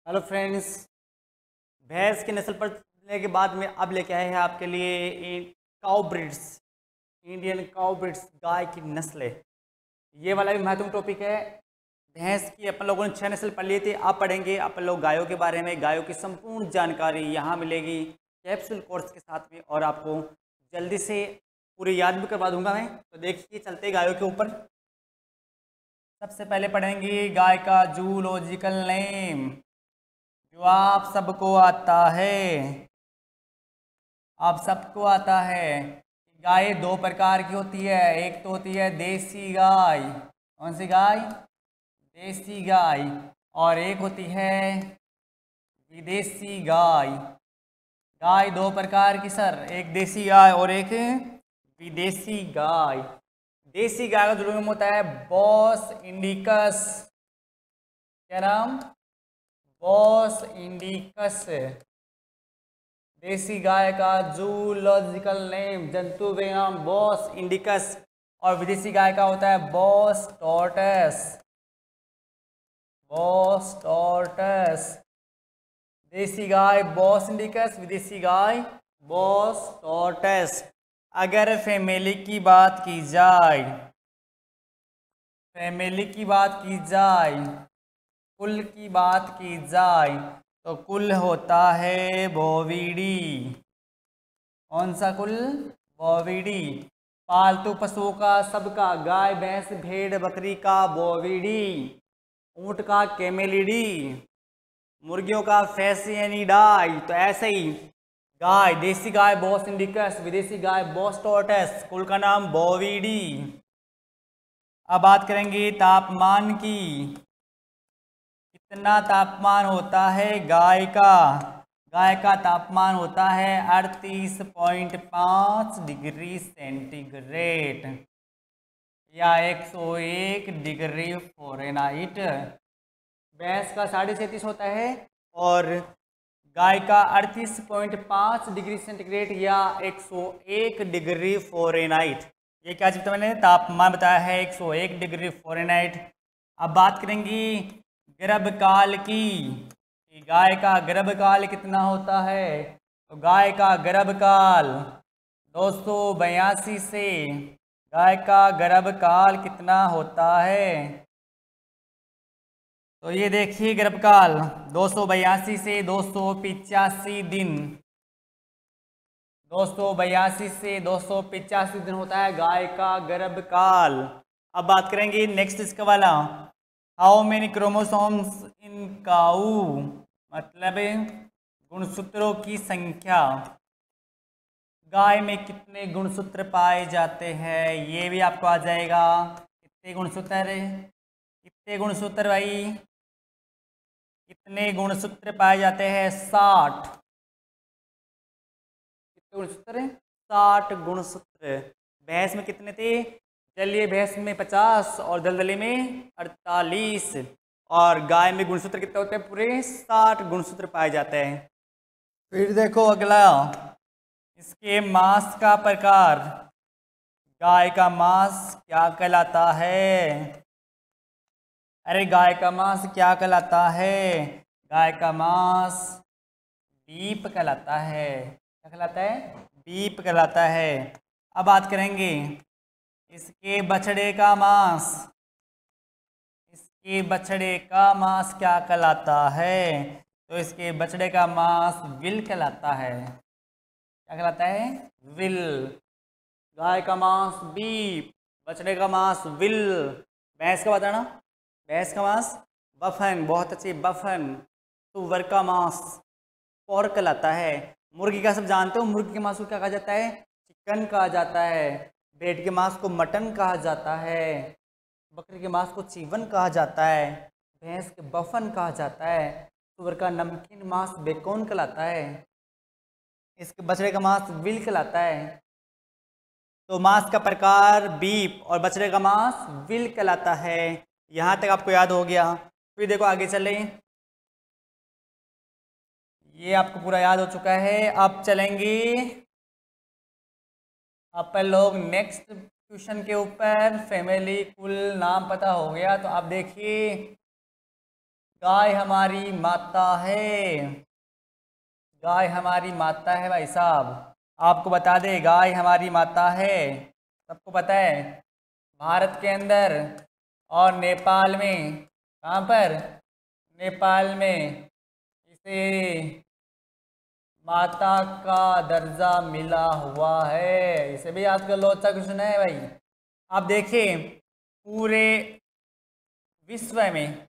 Hello friends. भैंस की नस्ल पर चलने के बाद में अब लेके आए हैं आपके लिए cow breeds, Indian cow breeds, गाय की नस्लें। ये वाला भी महत्वपूर्ण टॉपिक है। भैंस की अपन लोगों ने 6 नस्ल पढ़ लिए थे, अब पढ़ेंगे अपन लोग गायों के बारे में। गायों की संपूर्ण जानकारी यहाँ मिलेगी कैप्सूल कोर्स के साथ में, और आपको जल्दी से पूरी याद भी करवा दूंगा मैं। तो देखिए, चलते गायों के ऊपर। सबसे पहले पढ़ेंगे गाय का जूलॉजिकल नेम, जो आप सबको आता है। आप सबको आता है। गाय दो प्रकार की होती है। एक तो होती है देसी गाय। कौन सी गाय? देसी गाय। और एक होती है विदेशी गाय। गाय दो प्रकार की सर, एक देसी गाय और एक विदेशी गाय। देसी गाय का जो नाम होता है बॉस इंडिकस। क्या नाम? Bos indicus. देसी गाय का जूलॉजिकल नेम, जंतु नाम, बॉस इंडिकस। और विदेशी गाय का होता है बॉस टॉर्टस। बॉस टॉर्टस। देसी गाय बॉस इंडिकस, विदेशी गाय बॉस टॉर्टस। अगर फैमिली की बात की जाए, फैमिली की बात की जाए, कुल की बात की जाए, तो कुल होता है बोविडी। कौन सा कुल? बोविडी। पालतू पशुओं का सबका, गाय भैंस भेड़ बकरी का बोविडी, ऊंट का कैमेलिडी, मुर्गियों का फैसियनिडाई। तो ऐसे ही गाय, देसी गाय बॉस इंडिकस, विदेशी गाय बॉस टॉर्टस, कुल का नाम बोविडी। अब बात करेंगे तापमान की। कितना तापमान होता है गाय का? गाय का तापमान होता है 38.5 डिग्री सेंटीग्रेड या 101 डिग्री फ़ारेनहाइट। भैंस का 37.5 होता है और गाय का 38.5 डिग्री सेंटीग्रेड या 101 डिग्री फ़ारेनहाइट। ये क्या चीज़ मैंने तापमान बताया है, 101 डिग्री फ़ारेनहाइट। अब बात करेंगे गर्भकाल की, कि गाय का गर्भकाल कितना होता है। तो गाय का गर्भकाल 282 से, गाय का गर्भकाल कितना होता है? तो ये देखिए, गर्भकाल 282 से 285 दिन, 282 से 285 दिन होता है गाय का गर्भकाल। अब बात करेंगे नेक्स्ट इसका वाला, हाउ मेनी क्रोमोसोम्स इन काऊ, मतलब गुणसूत्रों की संख्या। गाय में कितने गुणसूत्र पाए जाते हैं, ये भी आपको आ जाएगा। कितने गुणसूत्र? कितने गुणसूत्र भाई? कितने गुणसूत्र पाए जाते हैं? 60। कितने गुणसूत्र? 60 गुणसूत्र। भैंस में कितने थे? जलीय भैंस में 50 और दलदली में 48। और गाय में गुणसूत्र कितने होते हैं? पूरे 60 गुणसूत्र पाए जाते हैं। फिर देखो अगला, इसके मांस का प्रकार। गाय का मांस क्या कहलाता है? अरे गाय का मांस क्या कहलाता है? गाय का मांस बीफ कहलाता है। क्या कहलाता है? बीफ कहलाता है। अब बात करेंगे इसके बछड़े का मांस। इसके बछड़े का मांस क्या कहलाता है? तो इसके बछड़े का मांस विल कहलाता है। क्या कहलाता है? विल। गाय का मांस बीफ, बछड़े का मांस विल। भैंस का बताना, भैंस का मांस बफन। बहुत अच्छी, बफन। सुअर का मांस पोर्क कहलाता है। मुर्गी का सब जानते हो, मुर्गी के मांस को क्या कहा जाता है? चिकन कहा जाता है। भेड़ के मांस को मटन कहा जाता है। बकरी के मांस को चीवन कहा जाता है। भैंस के बफन कहा जाता है। सुअर का नमकीन मांस बेकोन कहलाता है। इसके बछड़े का मांस विल कहलाता है। तो मांस का प्रकार बीफ और बछड़े का मांस विल कहलाता है। यहाँ तक आपको याद हो गया। फिर देखो आगे चले, ये आपको पूरा याद हो चुका है। अब चलेंगे अपन लोग नेक्स्ट क्वेश्चन के ऊपर। फैमिली कुल नाम पता हो गया, तो आप देखिए गाय हमारी माता है। गाय हमारी माता है भाई साहब। आपको बता दे, गाय हमारी माता है, सबको पता है। भारत के अंदर और नेपाल में, कहाँ पर, नेपाल में इसे माता का दर्जा मिला हुआ है। इसे भी आजकल लोचा क्वेश्चन है भाई। आप देखिए पूरे विश्व में,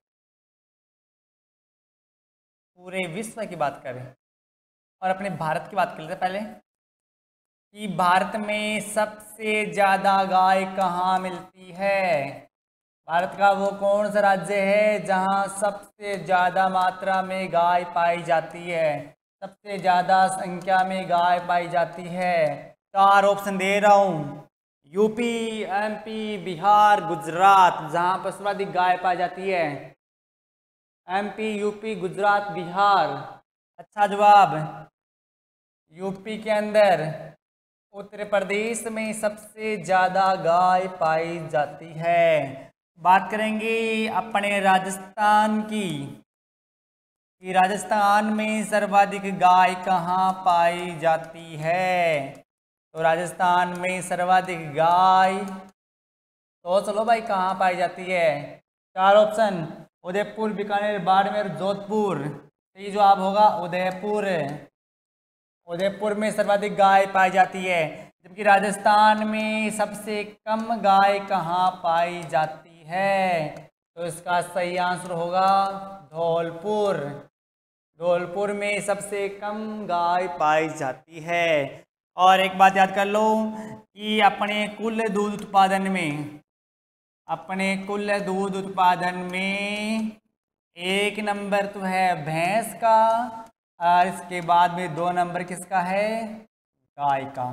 पूरे विश्व की बात करें और अपने भारत की बात कर लेते हैं पहले, कि भारत में सबसे ज़्यादा गाय कहाँ मिलती है। भारत का वो कौन सा राज्य है जहाँ सबसे ज़्यादा मात्रा में गाय पाई जाती है, सबसे ज़्यादा संख्या में गाय पाई जाती है। 4 ऑप्शन दे रहा हूँ, यूपी, एमपी, बिहार, गुजरात। जहाँ पर सर्वाधिक गाय पाई जाती है, एमपी, यूपी, गुजरात, बिहार। अच्छा जवाब, यूपी के अंदर, उत्तर प्रदेश में सबसे ज़्यादा गाय पाई जाती है। बात करेंगे अपने राजस्थान की, कि राजस्थान में सर्वाधिक गाय कहाँ पाई जाती है। तो राजस्थान में सर्वाधिक गाय, तो चलो भाई कहाँ पाई जाती है। 4 ऑप्शन, उदयपुर, बीकानेर, बाड़मेर, जोधपुर। सही जवाब होगा उदयपुर। उदयपुर में सर्वाधिक गाय पाई जाती है। जबकि राजस्थान में सबसे कम गाय कहाँ पाई जाती है। तो इसका सही आंसर होगा धौलपुर। धौलपुर में सबसे कम गाय पाई जाती है। और एक बात याद कर लो कि अपने कुल दूध उत्पादन में, अपने कुल दूध उत्पादन में 1 नंबर तो है भैंस का, और इसके बाद में 2 नंबर किसका है, गाय का।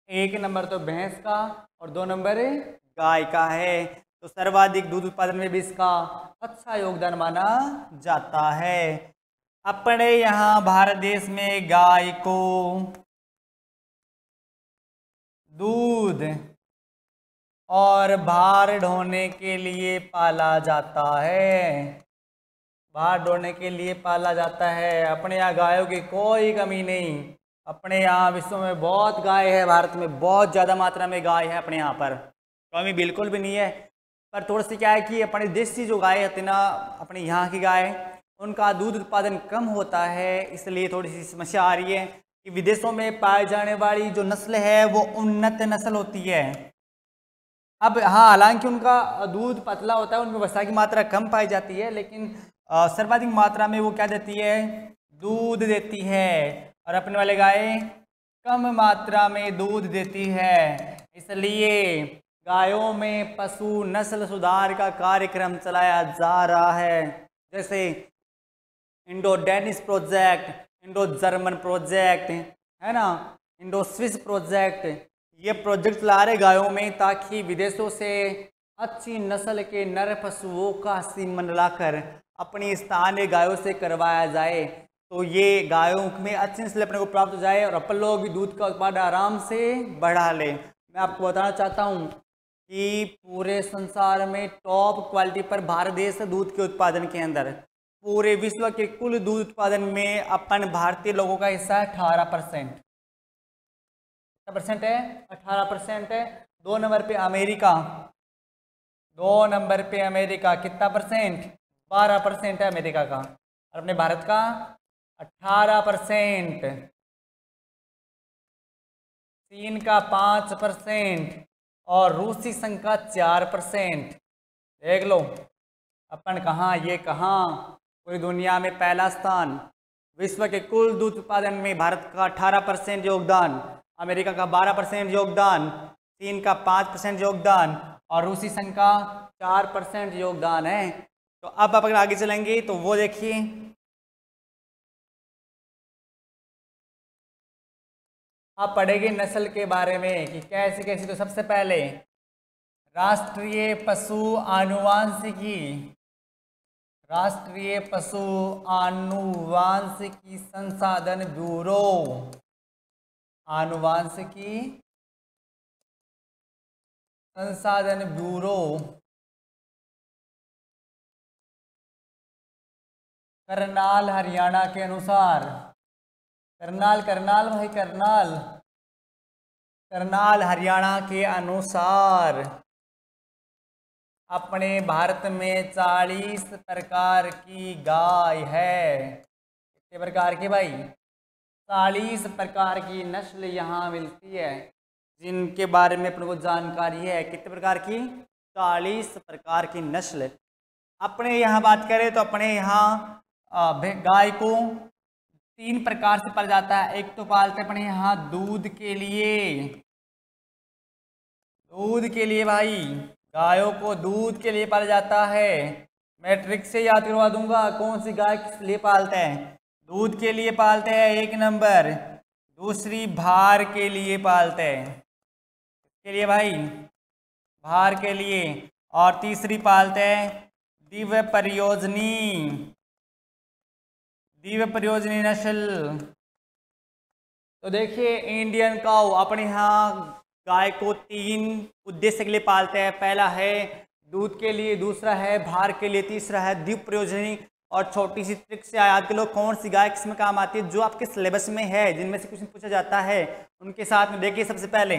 1 नंबर तो भैंस का और 2 नंबर गाय का है। तो सर्वाधिक दूध उत्पादन में भी इसका अच्छा योगदान माना जाता है। अपने यहाँ भारत देश में गाय को दूध और भार ढोने के लिए पाला जाता है। भार ढोने के लिए पाला जाता है। अपने यहाँ गायों की कोई कमी नहीं। अपने यहाँ विश्व में बहुत गाय है, भारत में बहुत ज़्यादा मात्रा में गाय है, अपने यहाँ पर कमी बिल्कुल भी नहीं है। पर थोड़ी सी क्या है कि अपने देसी जो गाय होती ना, अपने यहाँ की गाय, उनका दूध उत्पादन कम होता है, इसलिए थोड़ी सी समस्या आ रही है कि विदेशों में पाए जाने वाली जो नस्ल है वो उन्नत नस्ल होती है। अब हाँ, हालांकि उनका दूध पतला होता है, उनमें वसा की मात्रा कम पाई जाती है, लेकिन सर्वाधिक मात्रा में वो क्या देती है, दूध देती है। और अपने वाले गाय कम मात्रा में दूध देती है। इसलिए गायों में पशु नस्ल सुधार का कार्यक्रम चलाया जा रहा है। जैसे Indo Danish project, Indo German project है ना, इंडो स्विस प्रोजेक्ट, ये प्रोजेक्ट ला रहे गायों में ताकि विदेशों से अच्छी नस्ल के नर पशुओं का सीमन लाकर अपनी स्थानीय गायों से करवाया जाए। तो ये गायों में अच्छी नस्ल अपने को प्राप्त हो जाए और अपन लोग भी दूध का उत्पादन आराम से बढ़ा लें। मैं आपको बताना चाहता हूँ कि पूरे संसार में टॉप क्वालिटी पर भारत देश दूध के उत्पादन के अंदर, पूरे विश्व के कुल दूध उत्पादन में अपन भारतीय लोगों का हिस्सा है 18%। 18% है, 18% है। 2 नंबर पे अमेरिका, 2 नंबर पे अमेरिका कितना परसेंट, 12% है अमेरिका का, और अपने भारत का 18%। चीन का 5% और रूसी संघ का 4%। देख लो अपन कहाँ, ये कहाँ, पूरी दुनिया में पहला स्थान। विश्व के कुल दूध उत्पादन में भारत का 18% योगदान, अमेरिका का 12% योगदान, चीन का 5% योगदान और रूसी संघ का 4% योगदान है। तो अब अगर आगे चलेंगे तो वो देखिए, आप पढ़ेंगे नस्ल के बारे में कि कैसे कैसे। तो सबसे पहले राष्ट्रीय पशु आनुवांशिकी, राष्ट्रीय पशु आनुवांशिकी संसाधन ब्यूरो, आनुवांशिकी संसाधन ब्यूरो करनाल हरियाणा के अनुसार, करनाल करनाल भाई करनाल, करनाल हरियाणा के अनुसार अपने भारत में 40 प्रकार की गाय है। कितने प्रकार की भाई? 40 प्रकार की नस्ल यहाँ मिलती है, जिनके बारे में अपने को जानकारी है। कितने प्रकार की? 40 प्रकार की नस्ल। अपने यहाँ बात करें तो अपने यहाँ गाय को 3 प्रकार से पाला जाता है। एक तो पालते अपने यहाँ दूध के लिए, दूध के लिए भाई, गायों को दूध के लिए पाला जाता है। मैं ट्रिक से याद करवा दूंगा कौन सी गाय किस लिए पालते हैं। दूध के लिए पालते हैं 1 नंबर, दूसरी भार के लिए पालते हैं, किसके लिए भाई? भार के लिए। और तीसरी पालते हैं दिव्य प्रयोजनी, दिव्य प्रयोजनी नस्ल। तो देखिए इंडियन काऊ अपने यहाँ गाय को 3 उद्देश्य के लिए पालते हैं। पहला है दूध के लिए, दूसरा है भार के लिए, तीसरा है दिव्य प्रयोजनी। और छोटी सी ट्रिक से याद कर लो कौन सी गाय किस में काम आती है, जो आपके सिलेबस में है, जिनमें से कुछ पूछा जाता है उनके साथ में। देखिए सबसे पहले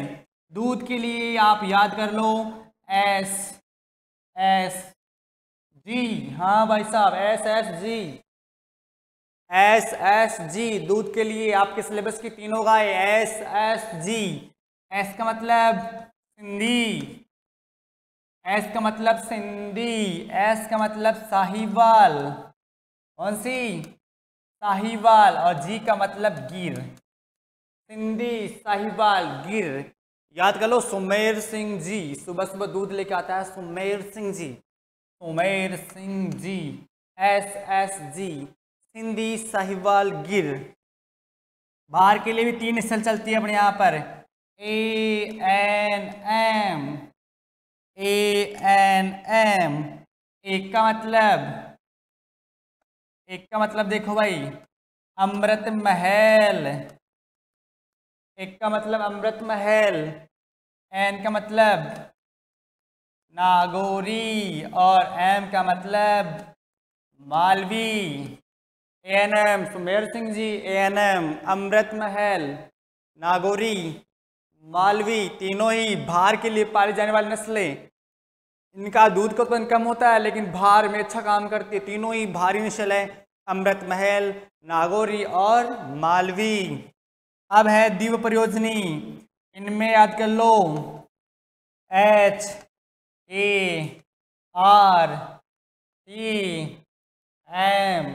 दूध के लिए आप याद कर लो एस एस जी, हाँ भाई साहब एस एस जी, एस एस जी। दूध के लिए आपके सिलेबस की तीनों गाय एस एस जी। एस का मतलब सिंधी, एस का मतलब सिंधी, एस का मतलब साहिवाल, कौन सी? साहिवाल। और जी का मतलब गिर, सिंधी साहिवाल गिर। याद कर लो सुमेर सिंह जी, सुबह सुबह दूध लेके आता है Sumer Singh ji, Sumer Singh ji. S S G, Sindhi Sahiwal Gir. बाहर के लिए भी 3 नस्ल चलती है अपने यहाँ पर, A N M, A N M. एक का मतलब देखो भाई अमृत महल, एक का मतलब अमृत महल। एन का मतलब नागौरी और एम का मतलब मालवी। एएनएम सुमेर सिंह जी, एएनएम अमृत महल, नागौरी, मालवी, तीनों ही भार के लिए पाली जाने वाली नस्लें। इनका दूध का उत्पादन कम होता है लेकिन भार में अच्छा काम करती है। तीनों ही भारी नस्ल है, अमृत महल, नागौरी और मालवी। अब है दिव्य प्रयोजनी, इनमें याद कर लो H A R T M,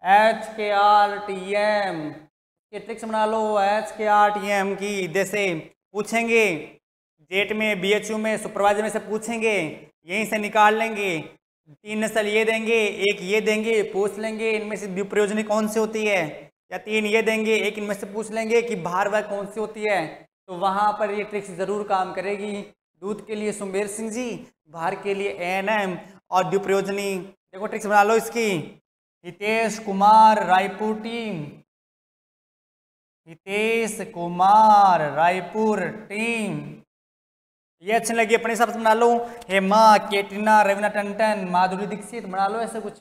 H K R T M के ट्रिक्स बना लो H K R T M की। जैसे पूछेंगे जेट में, बीएचयू में, सुपरवाइजर में से पूछेंगे, यहीं से निकाल लेंगे। 3 नस्ल ये देंगे, एक ये देंगे, पूछ लेंगे इनमें से दिव्य प्रयोजनी कौन सी होती है, या 3 ये देंगे, एक इनमें से पूछ लेंगे कि भार वह कौन सी होती है। तो वहाँ पर ये ट्रिक्स ज़रूर काम करेगी। दूध के लिए सुमेर सिंह जी, भार के लिए एएनएम और दिव्य प्रयोजनी। देखो ट्रिक्स बना लो इसकी। हितेश कुमार रायपुर टीम, हितेश कुमार रायपुर टीम, ये अच्छी लगी अपने हिसाब से बना लो। हेमा, कैटरीना, रवीना टंडन, माधुरी दीक्षित, बना लो ऐसे कुछ,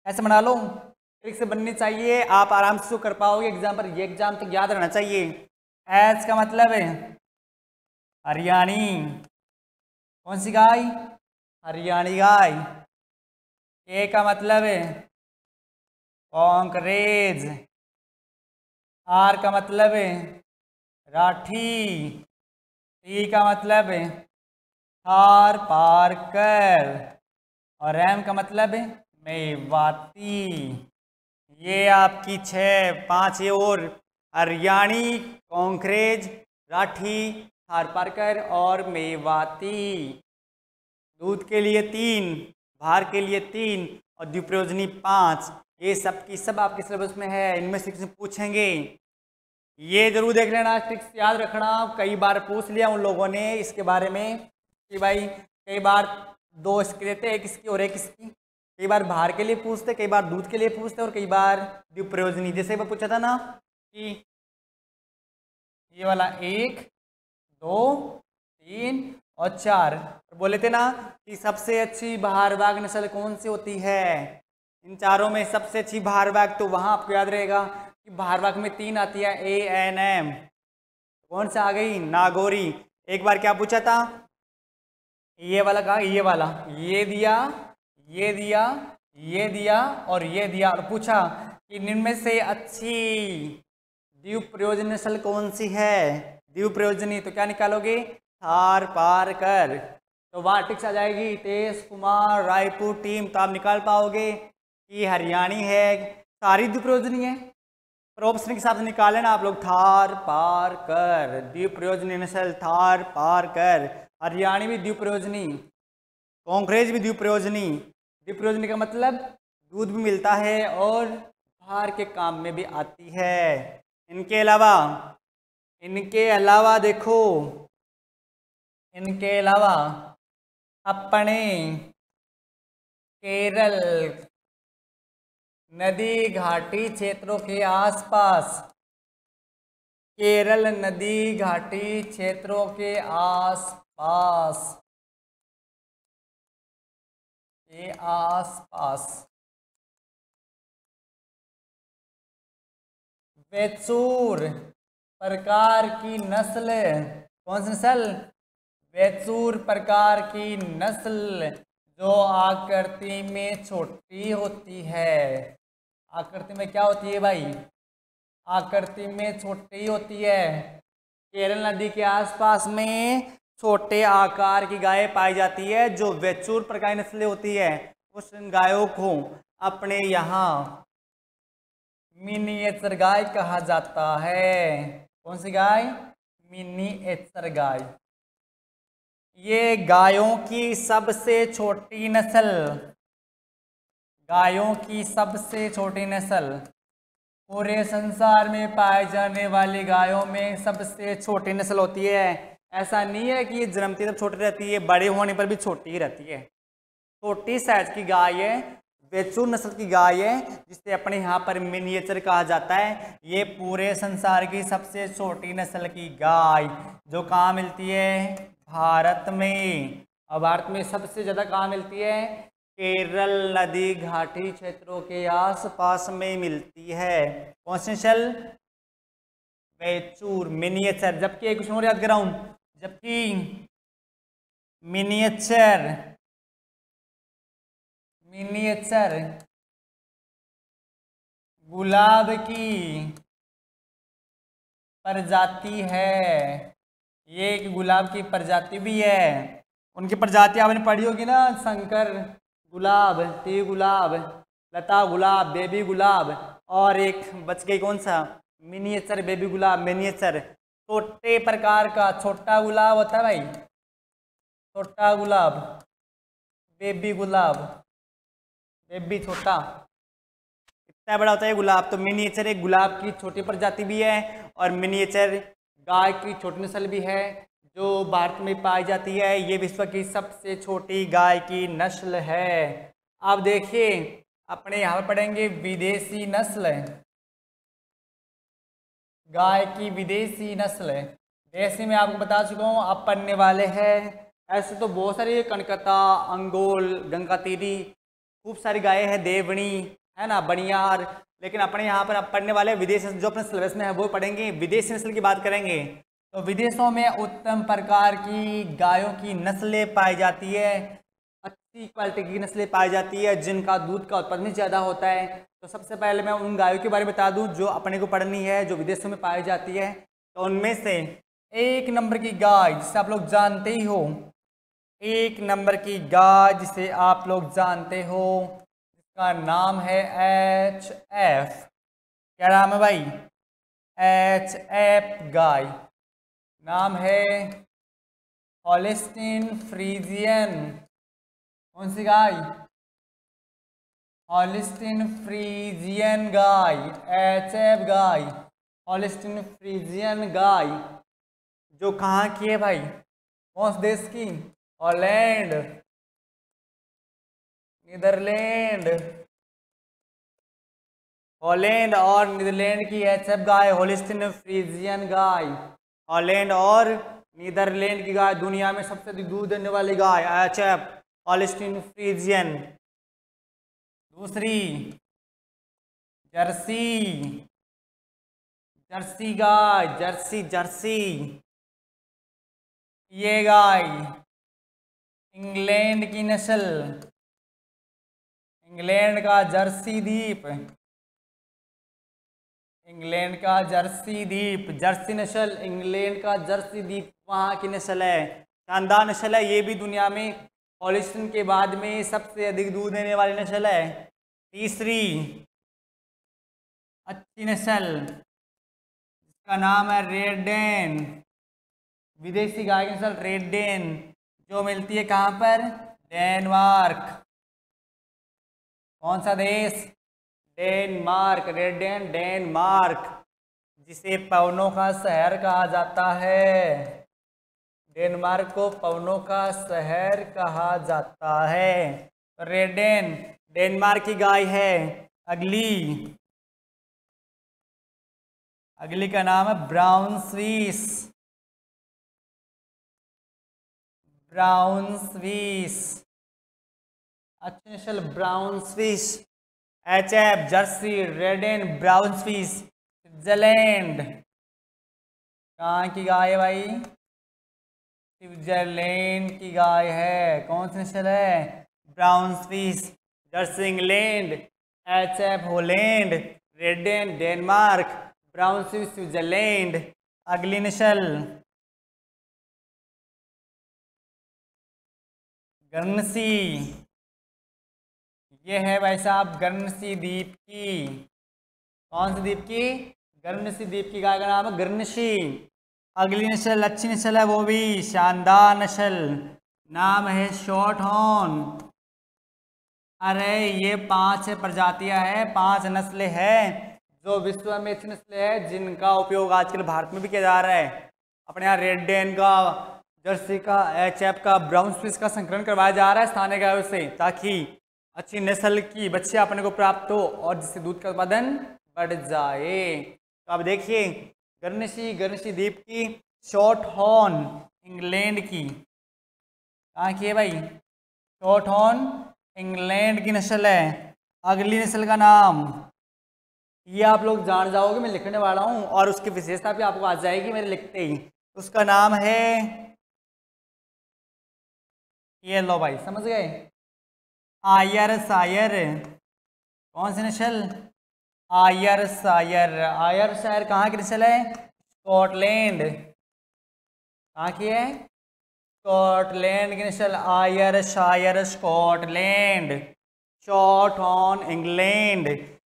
ऐसे बना लो। ट्रिक से बननी चाहिए, आप आराम से कर पाओगे एग्जाम पर। ये एग्जाम तक याद रहना चाहिए। एच का मतलब है हरियाणी, कौन सी गाय? हरियाणी गाय। के का मतलब है कॉन्करेज, आर का मतलब है राठी, टी का मतलब है थार पारकर, और एम का मतलब है मेवाती। ये आपकी 5 और हरियाणी, कॉन्करेज, राठी, थार पारकर और मेवाती। दूध के लिए 3, भार के लिए 3 और द्विप्रयोजनी 5। ये सब की सब आपके सिलेबस में है, इनमें से किसी पूछेंगे। ये जरूर देख लेना, ट्रिक्स याद रखना। कई बार पूछ लिया उन लोगों ने इसके बारे में कि भाई कई बार 2 इसके देते, एक इसकी और एक इसकी। कई बार भार के लिए पूछते, कई बार दूध के लिए पूछते, और कई बार द्विप्रयोजनी। जैसे मैं पूछा था ना कि ये वाला 1 2 3 और 4, बोले थे ना कि सबसे अच्छी बहारबाग नस्ल कौन सी होती है, इन चारों में सबसे अच्छी भारवाहक, तो वहाँ आपको याद रहेगा कि भारवाहक में 3 आती है ANM। कौन सा आ गई? नागौरी। एक बार क्या पूछा था? ये वाला कहा, ये वाला, ये दिया, ये दिया, ये दिया और ये दिया, और पूछा कि इनमें से अच्छी द्विप्रयोजनी नस्ल कौन सी है? द्विप्रयोजनी, तो क्या निकालोगे? थार पारकर। तो वहाँ टिक्स आ जाएगी तेज कुमार रायपुर टीम, तो आप निकाल पाओगे कि हरियाणी है, सारी द्विप्रयोजनी है। पर ऑप्शन के हिसाब से निकाले ना आप लोग, थार पारकर द्विप्रयोजनी नस्ल, थार पारकर। हरियाणी भी द्विप्रयोजनी, कांकरेज भी द्विप्रयोजनी। द्विप्रयोजनी का मतलब दूध भी मिलता है और बाहर के काम में भी आती है। इनके अलावा देखो, इनके अलावा अपने केरल नदी घाटी क्षेत्रों के आसपास, केरल नदी घाटी क्षेत्रों के आसपास वेचूर प्रकार की नस्ल, कौन सी नस्ल? वेचूर प्रकार की नस्ल जो आकृति में छोटी होती है। आकृति में क्या होती है भाई? आकृति में छोटी होती है। केरल नदी के आसपास में छोटे आकार की गाय पाई जाती है जो वेचूर प्रकार की नस्लें होती है। उस गायों को अपने यहाँ मिनिएचर गाय कहा जाता है। कौन सी गाय? मिनिएचर गाय। ये गायों की सबसे छोटी नस्ल, गायों की सबसे छोटी नस्ल, पूरे संसार में पाए जाने वाली गायों में सबसे छोटी नस्ल होती है। ऐसा नहीं है कि ये जन्मती तब छोटी रहती है, बड़े होने पर भी छोटी ही रहती है। छोटी साइज की गाय है, वेचूर नस्ल की गाय है, जिसे अपने यहाँ पर मिनिएचर कहा जाता है। ये पूरे संसार की सबसे छोटी नस्ल की गाय जो कहाँ मिलती है? भारत में। और भारत में सबसे ज़्यादा कहाँ मिलती है? केरल नदी घाटी क्षेत्रों के आसपास में मिलती है। कौन सी नस्ल? वेचूर, मिनिएचर। जबकि एक क्वेश्चन और याद कराऊं, जबकि मिनिएचर गुलाब की प्रजाति है। ये एक गुलाब की प्रजाति भी है। उनकी प्रजाति आपने पढ़ी होगी ना, शंकर गुलाब, टी गुलाब, लता गुलाब, बेबी गुलाब, और एक बच गई कौन सा? मिनिएचर बेबी गुलाब। मिनिएचर छोटे प्रकार का छोटा गुलाब होता है भाई, छोटा गुलाब, बेबी गुलाब, बेबी छोटा, इतना बड़ा होता है गुलाब। तो मिनिएचर एक गुलाब की छोटी प्रजाति भी है और मिनिएचर गाय की छोटी नस्ल भी है जो भारत में पाई जाती है। ये विश्व की सबसे छोटी गाय की नस्ल है। अब देखिए अपने यहाँ पर पढ़ेंगे विदेशी नस्ल, गाय की विदेशी नस्ल। देसी में आपको बता चुका हूँ, अब पढ़ने वाले हैं। ऐसे तो बहुत सारी, कनकता, अंगोल, गंगातीरी, खूब सारी गायें हैं, देवणी है ना, बनियार। लेकिन अपने यहाँ पर अब पढ़ने वाले विदेश जो अपने सिलेबस में है वो पढ़ेंगे। विदेशी नस्ल की बात करेंगे तो विदेशों में उत्तम प्रकार की गायों की नस्लें पाई जाती है, अच्छी क्वालिटी की नस्लें पाई जाती है जिनका दूध का उत्पादन ज़्यादा होता है। तो सबसे पहले मैं उन गायों के बारे में बता दूं जो अपने को पढ़नी है, जो विदेशों में पाई जाती है। तो उनमें से एक नंबर की गाय जिसे आप लोग जानते ही हो, एक नंबर की गाय जिसे आप लोग जानते हो, जिसका नाम है HF। क्या नाम है भाई? HF गाय। नाम है होल्स्टीन फ्रीजियन। कौन सी गाय? होल्स्टीन फ्रीजियन गाय, HF गाय, होल्स्टीन फ्रीजियन गाय, जो कहाँ की है भाई? कौन से देश की? हॉलैंड, नीदरलैंड, हॉलैंड और नीदरलैंड की HF गाय, होल्स्टीन फ्रीजियन गाय। हॉलैंड और नीदरलैंड की गाय, दुनिया में सबसे अधिक दूध देने वाली गाय HF, होल्स्टीन फ्रीजियन। दूसरी जर्सी, जर्सी गाय, जर्सी जर्सी। ये गाय इंग्लैंड की नस्ल, इंग्लैंड का जर्सी द्वीप, इंग्लैंड का जर्सी द्वीप, जर्सी नस्ल इंग्लैंड का जर्सी द्वीप वहाँ की नस्ल है। शानदार नस्ल है, ये भी दुनिया में हॉलिस्टन के बाद में सबसे अधिक दूध देने वाली नस्ल है। तीसरी अच्छी नस्ल जिसका नाम है रेड डेन, विदेशी गाय की नस्ल रेड डेन, जो मिलती है कहाँ पर? डेनमार्क। कौन सा देश? डेनमार्क, रेड डेन डेनमार्क, जिसे पवनों का शहर कहा जाता है। डेनमार्क को पवनों का शहर कहा जाता है। तो रेड डेन डेनमार्क की गाय है। अगली, अगली का नाम है ब्राउन स्विस, ब्राउन स्विस, अच्छी नस्ल brown Swiss, H F Jersey red Dane brown Swiss, Switzerland. कहाँ की गाय है भाई? स्विट्जरलैंड की गाय है। कौन सी नस्ल है? Brown Swiss, Jersey England, H F Holland, red Dane Denmark, brown Swiss Switzerland. अगली नस्ल गर्नसी, ये है भाई साहब गर्नसी द्वीप की। कौन सी द्वीप की? गर्नसी द्वीप की गाय का नाम है गर्नसी। अगली नस्ल अच्छी नस्ल है, वो भी शानदार नस्ल, नाम है शॉर्ट हॉर्न। अरे ये 5 प्रजातियां हैं, 5 नस्लें हैं जो विश्व में अच्छी नस्लें हैं जिनका उपयोग आजकल भारत में भी किया जा रहा है। अपने यहाँ रेड डेन का, जर्सी का, एच एफ का, ब्राउन स्विस का संकलन करवाया जा रहा है स्थानीय गायों से, ताकि अच्छी नस्ल की बच्चे अपने को प्राप्त हो और जिससे दूध का उत्पादन बढ़ जाए। तो आप देखिए गर्नसी, गर्नसी द्वीप की, शॉर्ट हॉर्न इंग्लैंड की। कहाँ की है भाई? शॉर्ट हॉर्न इंग्लैंड की नस्ल है। अगली नस्ल का नाम ये आप लोग जान जाओगे, मैं लिखने वाला हूँ और उसकी विशेषता भी आपको आ जाएगी मेरे लिखते ही। उसका नाम है, ये लो भाई समझ गए, आयर सायर। कौन सी नस्ल? आयर सायर। आयर सायर कहाँ की नस्ल है? स्कॉटलैंड। कहाँ की है? स्कॉटलैंड की नस्ल Ayrshire Scotland. Shorthorn England.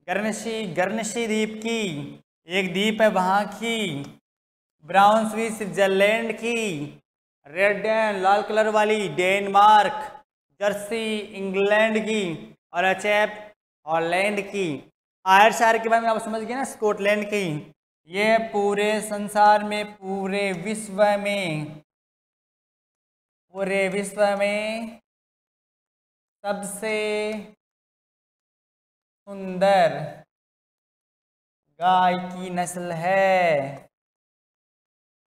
Guernsey, Guernsey द्वीप की, एक द्वीप है वहाँ की। ब्राउन स्विस स्विट्जरलैंड की। रेड डेन लाल कलर वाली डेनमार्क। जर्सी इंग्लैंड की और एचएफ हॉलैंड की। आयरशायर के बारे में आप समझ गए ना, स्कॉटलैंड की। ये पूरे संसार में, पूरे विश्व में, पूरे विश्व में सबसे सुंदर गाय की नस्ल है।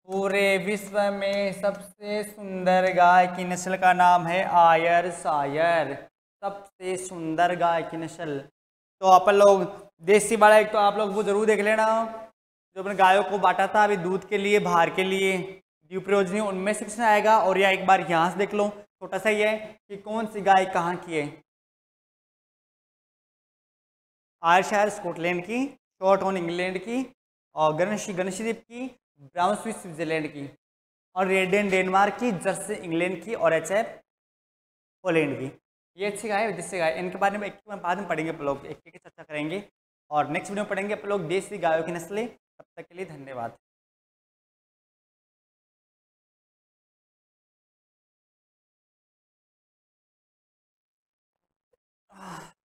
पूरे विश्व में सबसे सुंदर गाय की नस्ल का नाम है आयर शायर। सबसे सुंदर गाय की नस्ल। तो अपन लोग देसी वाला एक तो आप लोग वो जरूर देख लेना, जो अपने गायों को बांटा था अभी दूध के लिए, बाहर के लिए, ड्यूप्रोजनी, उनमें से किसने आएगा। और या एक बार यहाँ से देख लो, छोटा सा ही है कि कौन सी गाय कहाँ की है। आयरशायर स्कॉटलैंड की, शॉर्ट हॉर्न इंग्लैंड की, और गर्नसी, गर्नसी द्वीप की, ब्राउन स्विस स्विट्जरलैंड की, और रेडेन डेनमार्क की, जर्सी इंग्लैंड की, और एचएफ पोलैंड की। ये अच्छी गाय है, जिससे गाय, इनके बारे में एक बाद में पढ़ेंगे आप लोग, एक एक चर्चा करेंगे और नेक्स्ट वीडियो में पढ़ेंगे आप लोग देसी गायों की नस्लें। तब तक के लिए धन्यवाद।